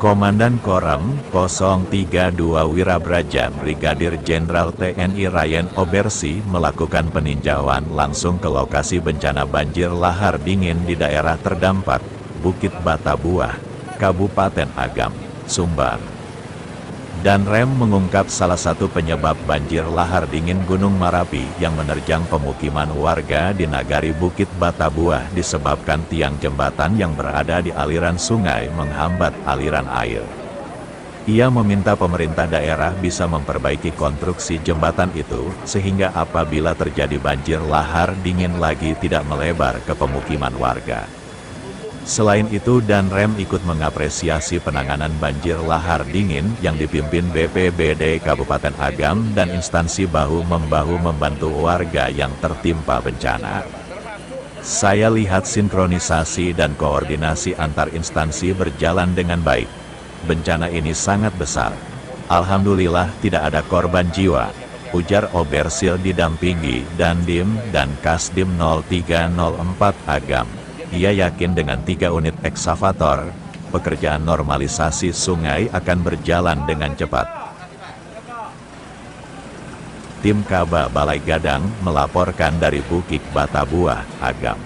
Komandan Korem 032 Wirabraja Brigadir Jenderal TNI Ryan Obersi melakukan peninjauan langsung ke lokasi bencana banjir lahar dingin di daerah terdampak, Bukit Batabuah, Kabupaten Agam, Sumbar. Danrem mengungkap salah satu penyebab banjir lahar dingin Gunung Marapi yang menerjang pemukiman warga di Nagari Bukit Batabuah disebabkan tiang jembatan yang berada di aliran sungai menghambat aliran air. Ia meminta pemerintah daerah bisa memperbaiki konstruksi jembatan itu, sehingga apabila terjadi banjir lahar dingin lagi tidak melebar ke pemukiman warga. Selain itu, Danrem ikut mengapresiasi penanganan banjir lahar dingin yang dipimpin BPBD Kabupaten Agam dan instansi bahu-membahu membantu warga yang tertimpa bencana. Saya lihat sinkronisasi dan koordinasi antar instansi berjalan dengan baik. Bencana ini sangat besar. Alhamdulillah tidak ada korban jiwa, ujar Obersil didampingi Dandim dan Kasdim 0304 Agam. Ia yakin dengan 3 unit eksavator, pekerjaan normalisasi sungai akan berjalan dengan cepat. Tim Kaba Balai Gadang melaporkan dari Bukit Batabuah, Agam.